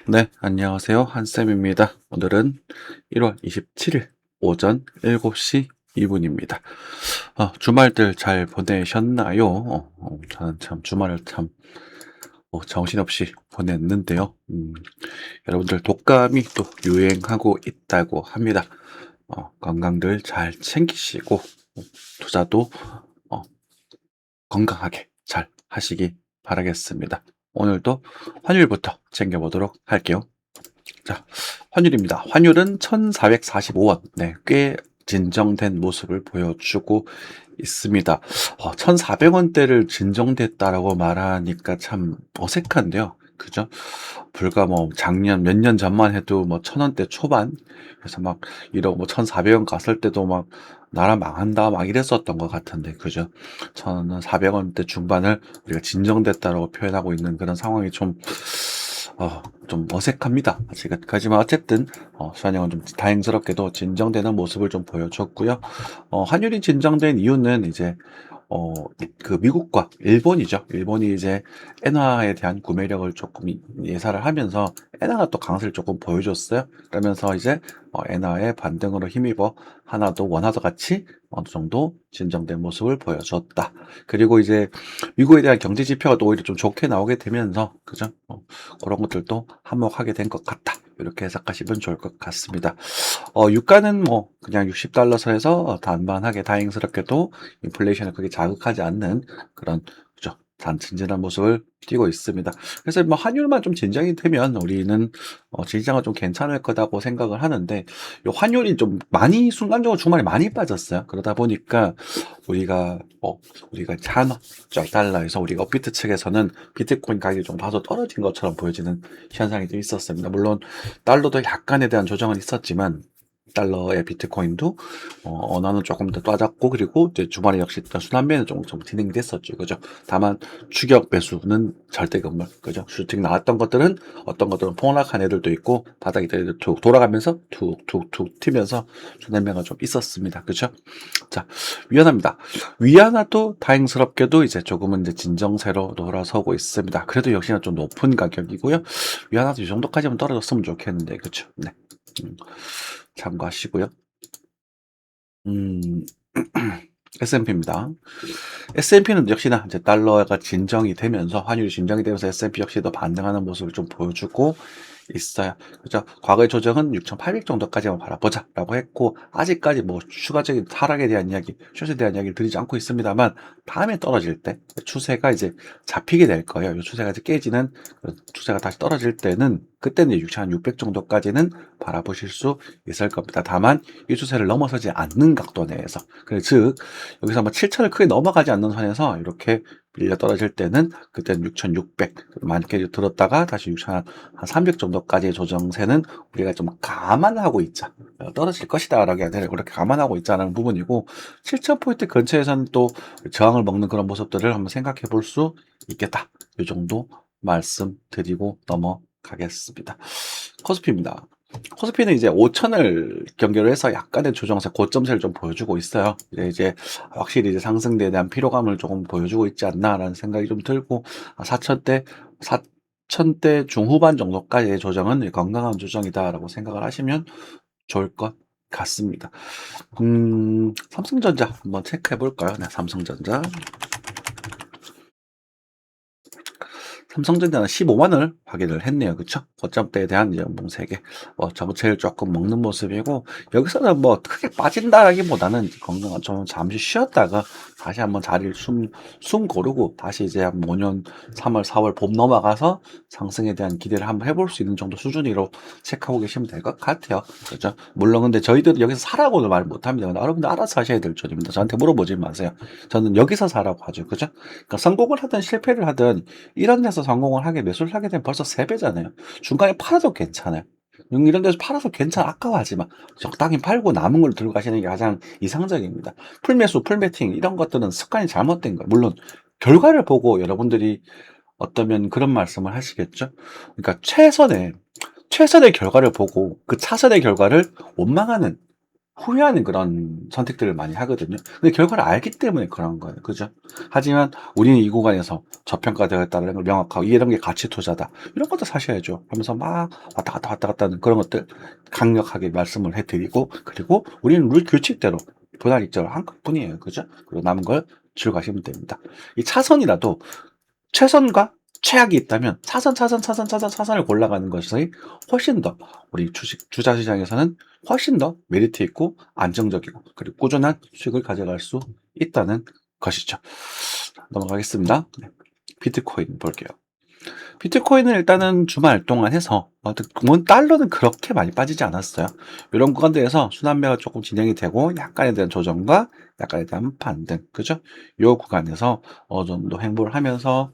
네, 안녕하세요. 한쌤입니다. 오늘은 1월 27일 오전 7시 2분입니다. 주말들 잘 보내셨나요? 저는 참 주말을 참 정신없이 보냈는데요. 여러분들 독감이 또 유행하고 있다고 합니다. 건강들 잘 챙기시고, 투자도 어, 건강하게 잘 하시기 바라겠습니다. 오늘도 환율부터 챙겨보도록 할게요. 자, 환율입니다. 환율은 1,445원. 네, 꽤 진정된 모습을 보여주고 있습니다. 1,400원대를 진정됐다라고 말하니까 참 어색한데요. 그죠? 불과 뭐 작년 몇 년 전만 해도 뭐 1,000원대 초반, 그래서 막 이러고 뭐 1,400원 갔을 때도 막 나라 망한다 막 이랬었던 것 같은데, 그죠? 1,400원대 중반을 우리가 진정됐다라고 표현하고 있는 그런 상황이 좀 어색합니다. 아직까지만 어쨌든 수환형은 좀 다행스럽게도 진정되는 모습을 좀 보여줬고요. 환율이 진정된 이유는 이제 그 미국과 일본이죠. 일본이 이제 엔화에 대한 구매력을 조금 예사를 하면서 엔화가 또 강세를 조금 보여줬어요. 그러면서 이제 엔화의 반등으로 힘입어 하나도 원화도 같이 어느 정도 진정된 모습을 보여줬다. 그리고 이제 미국에 대한 경제 지표가 또 오히려 좀 좋게 나오게 되면서 그죠? 그런 것들도 한몫하게 된 것 같다. 이렇게 해석하시면 좋을 것 같습니다. 유가는 뭐 그냥 60달러 선에서 단반하게 다행스럽게도 인플레이션을 크게 자극하지 않는 그런 그죠? 단진진한 모습을 띠고 있습니다. 그래서 뭐 환율만 좀 진정이 되면 우리는 진짜가 좀 괜찮을 거다고 생각을 하는데 요 환율이 좀 많이 순간적으로 주말에 많이 빠졌어요. 그러다 보니까 우리가 우리가 한화적 달러에서 우리가 업비트 측에서는 비트코인 가격이 좀 다소 떨어진 것처럼 보여지는 현상이 좀 있었습니다. 물론 달러도 약간에 대한 조정은 있었지만 달러의 비트코인도 원화는 조금 더 빠졌고 그리고 이제 주말에 역시 또 순환매는 좀 진행이 됐었죠. 그죠? 다만 추격 매수는 절대 금물. 그죠? 슈팅 나왔던 것들은 어떤 것들은 폭락한 애들도 있고 바닥이 툭 돌아가면서 툭툭툭 튀면서 순환매가 좀 있었습니다. 그죠? 자, 위안화입니다. 위안화도 다행스럽게도 이제 조금은 이제 진정세로 돌아서고 있습니다. 그래도 역시나 좀 높은 가격이고요. 위안화도 이 정도까지만 떨어졌으면 좋겠는데, 그쵸? 네. 음, 참고하시고요. 음, S&P입니다. S&P는 역시나 이제 달러가 진정이 되면서 환율이 진정이 되면서 S&P 역시도 반등하는 모습을 좀 보여주고 있어요. 그죠? 과거의 조정은 6,800 정도까지만 바라보자라고 했고 아직까지 뭐 추가적인 하락에 대한 이야기, 숏에 대한 이야기를 드리지 않고 있습니다만 다음에 떨어질 때 추세가 이제 잡히게 될 거예요. 이 추세가 이제 깨지는 추세가 다시 떨어질 때는 그때는 6,600 정도까지는 바라보실 수 있을 겁니다. 다만 이 추세를 넘어서지 않는 각도 내에서 즉 여기서 뭐 7,000을 크게 넘어가지 않는 선에서 이렇게 밀려 떨어질 때는 그때는 6,600 많게 들었다가 다시 6,300 정도까지의 조정세는 우리가 좀 감안하고 있자. 떨어질 것이다 라고 아니라 그렇게 감안하고 있자는 부분이고 7,000포인트 근처에서는 또 저항을 먹는 그런 모습들을 한번 생각해 볼 수 있겠다. 이 정도 말씀드리고 넘어가겠습니다. 코스피입니다. 코스피는 이제 5천을 경계로 해서 약간의 조정세, 고점세를 좀 보여주고 있어요. 이제 확실히 이제 상승대에 대한 피로감을 조금 보여주고 있지 않나라는 생각이 좀 들고, 4천대 중후반 정도까지의 조정은 건강한 조정이다라고 생각을 하시면 좋을 것 같습니다. 삼성전자 한번 체크해 볼까요? 네, 삼성전자. 삼성전자는 15만 원을 확인을 했네요. 그쵸? 고점대에 대한 이제 연봉 3개. 저부채를 조금 먹는 모습이고, 여기서는 뭐 크게 빠진다라기보다는 건강한 좀 잠시 쉬었다가 다시 한번 자리를 숨 고르고 다시 이제 한 5년 3월, 4월 봄 넘어가서 상승에 대한 기대를 한번 해볼 수 있는 정도 수준으로 체크하고 계시면 될 것 같아요. 그죠? 물론 근데 저희들은 여기서 사라고는 말 못합니다. 여러분들 알아서 하셔야 될 줄입니다. 저한테 물어보지 마세요. 저는 여기서 사라고 하죠. 그죠? 그러니까 성공을 하든 실패를 하든 이런 데서 성공을 하게 매수를 하게 되면 벌써 3배잖아요. 중간에 팔아도 괜찮아요. 이런 데서 팔아서 괜찮아 아까워하지 마. 적당히 팔고 남은 걸 들고 가시는 게 가장 이상적입니다. 풀매수, 풀매팅 이런 것들은 습관이 잘못된 거예요. 물론 결과를 보고 여러분들이 어떠면 그런 말씀을 하시겠죠. 그러니까 최선의 결과를 보고 그 차선의 결과를 원망하는 후회하는 그런 선택들을 많이 하거든요. 근데 결과를 알기 때문에 그런 거예요. 그죠? 하지만 우리는 이 구간에서 저평가되었다는 걸 명확하고 이런 게 가치 투자다. 이런 것도 사셔야죠. 하면서 막 왔다 갔다 왔다 갔다 하는 그런 것들 강력하게 말씀을 해드리고, 그리고 우리는 룰 규칙대로 분할 입장을 한 것뿐이에요. 그죠? 그리고 남은 걸 즐거가시면 됩니다. 이 차선이라도 최선과 최악이 있다면 차선을 골라가는 것이 훨씬 더 우리 주식 투자 시장에서는 훨씬 더 메리트 있고 안정적이고 그리고 꾸준한 수익을 가져갈 수 있다는 것이죠. 넘어가겠습니다. 네. 비트코인 볼게요. 비트코인은 일단은 주말 동안 해서 달러는 그렇게 많이 빠지지 않았어요. 이런 구간들에서 순환매가 조금 진행이 되고 약간에 대한 조정과 약간에 대한 반등, 그죠? 이 구간에서 어느 정도 행보를 하면서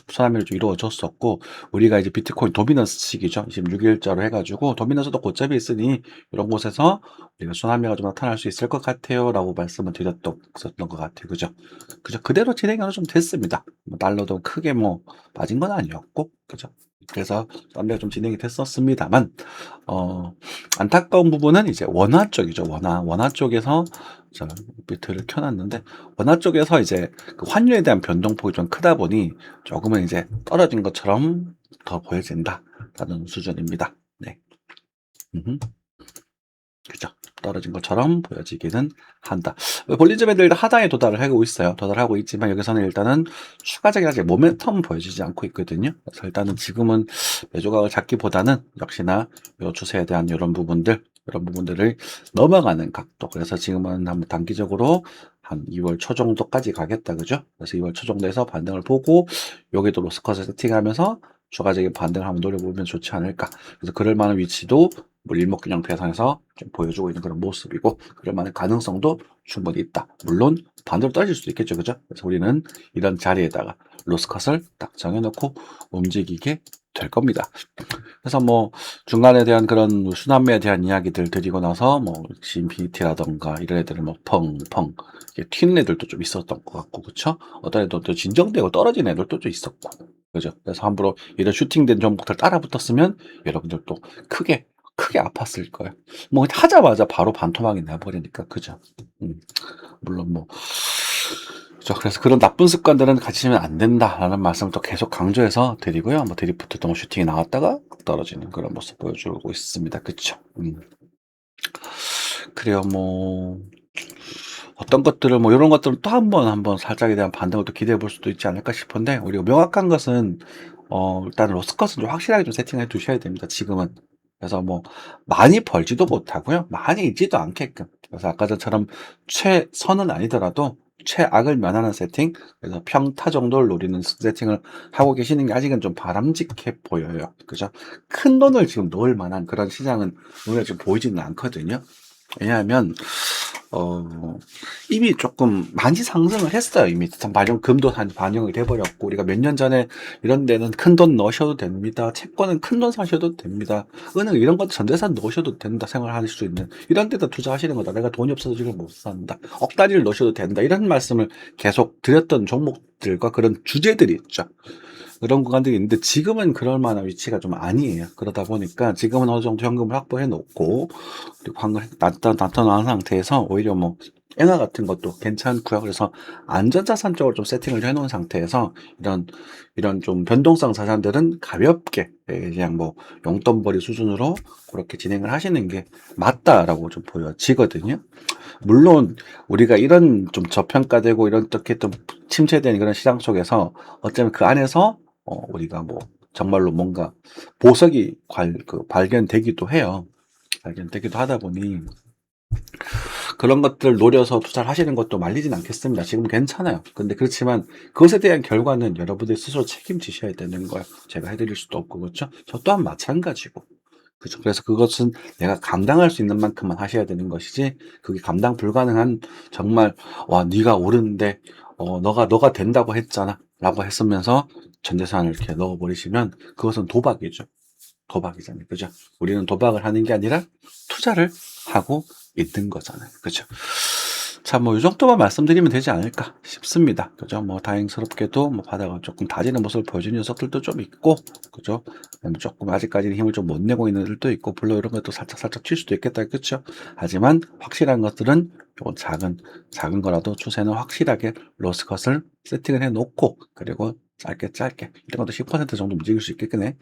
순환매를 좀 이루어졌었고, 우리가 이제 비트코인 도미넌스 시기죠. 26일자로 해가지고 도미넌스도 고점이 있으니 이런 곳에서 우리가 순환매가 좀 나타날 수 있을 것 같아요라고 말씀을 드렸던 것 같아요. 그죠? 그대로 진행이 좀 됐습니다. 달러도 크게 빠진 건 아니었고, 그죠? 그래서 썸네가 좀 진행이 됐었습니다만, 안타까운 부분은 이제 원화 쪽이죠. 원화 쪽에서 저 비트를 켜놨는데, 원화 쪽에서 이제 그 환율에 대한 변동폭이 좀 크다 보니 조금은 이제 떨어진 것처럼 더 보여진다라는 수준입니다. 네. 그죠. 떨어진 것처럼 보여지기는 한다. 볼리즘 밴드 하단에 도달을 있어요. 도달하고 있지만 여기서는 일단은 추가적인 아직 모멘텀은 보여지지 않고 있거든요. 그래서 일단은 지금은 매조각을 잡기보다는 역시나 요 추세에 대한 이런 부분들을 넘어가는 각도. 그래서 지금은 한번 단기적으로 한 2월 초 정도까지 가겠다. 그죠? 그래서 2월 초 정도에서 반등을 보고 여기도 로스컷을 세팅하면서 추가적인 반등을 한번 노려보면 좋지 않을까. 그래서 그럴 만한 위치도 일목균형 대상에서 좀 보여주고 있는 그런 모습이고, 그럴 만한 가능성도 충분히 있다. 물론 반대로 떨어질 수도 있겠죠. 그죠? 그래서 우리는 이런 자리에다가 로스컷을 딱 정해놓고 움직이게 될 겁니다. 그래서 중간에 대한 그런 순환매에 대한 이야기들 드리고 나서 GBT라던가 이런 애들은 펑펑 튀는 애들도 좀 있었던 것 같고, 그쵸? 어떤 애들도 또 진정되고 떨어진 애들도 좀 있었고, 그죠? 그래서 함부로 이런 슈팅된 종목들 따라 붙었으면 여러분들도 크게 아팠을 거예요. 하자마자 바로 반토막이 나버리니까, 그죠? 물론 그죠. 그래서 그런 나쁜 습관들은 가지시면 안 된다라는 말씀을 또 계속 강조해서 드리고요. 드리프트 동 슈팅이 나왔다가 떨어지는 그런 모습 보여주고 있습니다. 그쵸? 그래요. 어떤 것들을 이런 것들은 또 한번 살짝에 대한 반등을 또 기대해 볼 수도 있지 않을까 싶은데, 우리가 명확한 것은 일단 로스컷은 좀 확실하게 좀 세팅해 두셔야 됩니다. 지금은. 그래서 많이 벌지도 못하고요. 많이 잃지도 않게끔. 그래서 아까 전처럼 최선은 아니더라도 최악을 면하는 세팅, 그래서 평타 정도를 노리는 세팅을 하고 계시는 게 아직은 좀 바람직해 보여요. 그죠? 큰 돈을 지금 넣을 만한 그런 시장은 눈에 지금 보이지는 않거든요. 왜냐하면 이미 조금 많이 상승을 했어요. 이미 금도 반영이 돼버렸고, 우리가 몇 년 전에 이런 데는 큰 돈 넣으셔도 됩니다. 채권은 큰 돈 사셔도 됩니다. 은행 이런 것도 전재산 넣으셔도 된다 생각을 하실 수 있는, 이런 데다 투자하시는 거다. 내가 돈이 없어서 지금 못 산다. 억다리를 넣으셔도 된다. 이런 말씀을 계속 드렸던 종목들과 그런 주제들이 있죠. 그런 구간들이 있는데 지금은 그럴 만한 위치가 좀 아니에요. 그러다 보니까 지금은 어느 정도 현금을 확보해 놓고, 그리고 방금 나타난 상태에서 오히려 엔화 같은 것도 괜찮고요. 그래서 안전자산 쪽으로 좀 세팅을 해놓은 상태에서 이런 좀 변동성 자산들은 가볍게 그냥 용돈벌이 수준으로 그렇게 진행을 하시는 게 맞다라고 좀 보여지거든요. 물론 우리가 이런 좀 저평가되고 이런 어떻게 좀 침체된 그런 시장 속에서 어쩌면 그 안에서 우리가 정말로 뭔가 보석이 발견되기도 해요. 발견되기도 하다 보니 그런 것들을 노려서 투자를 하시는 것도 말리진 않겠습니다. 지금 괜찮아요. 근데 그렇지만 그것에 대한 결과는 여러분들이 스스로 책임지셔야 되는 거예요. 제가 해드릴 수도 없고, 그렇죠? 저 또한 마찬가지고. 그죠. 그래서 그것은 내가 감당할 수 있는 만큼만 하셔야 되는 것이지, 그게 감당 불가능한, 정말 네가 오르는데 너가 된다고 했잖아 라고 했으면서 전 재산을 이렇게 넣어버리시면 그것은 도박이죠. 도박이잖아요. 그죠? 우리는 도박을 하는 게 아니라 투자를 하고 있는 거잖아요. 그죠? 자, 뭐, 이 정도만 말씀드리면 되지 않을까 싶습니다. 그죠? 뭐, 다행스럽게도 뭐, 바닥을 조금 다지는 모습을 보여주는 녀석들도 좀 있고, 그죠? 조금 아직까지는 힘을 좀 못 내고 있는 애들도 있고, 물론 이런 것도 살짝 칠 수도 있겠다. 그쵸? 하지만 확실한 것들은 요건 작은 거라도 추세는 확실하게 로스컷을 세팅을 해 놓고, 그리고 짧게, 이런 것도 10% 정도 움직일 수 있겠네.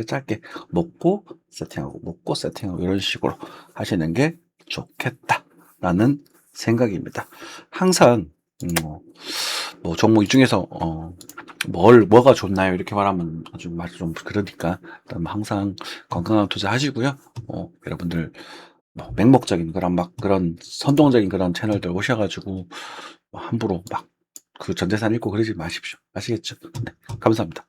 짧게 먹고 세팅하고 이런 식으로 하시는 게 좋겠다라는 생각입니다. 항상 뭐 종목 이 중에서 뭐가 좋나요? 이렇게 말하면 아주 말 좀 그러니까 일단 항상 건강한 투자 하시고요. 여러분들 뭐 맹목적인 그런 선동적인 그런 채널들 오셔가지고 뭐 함부로 막 그 전 재산 잃고 그러지 마십시오. 아시겠죠? 네, 감사합니다.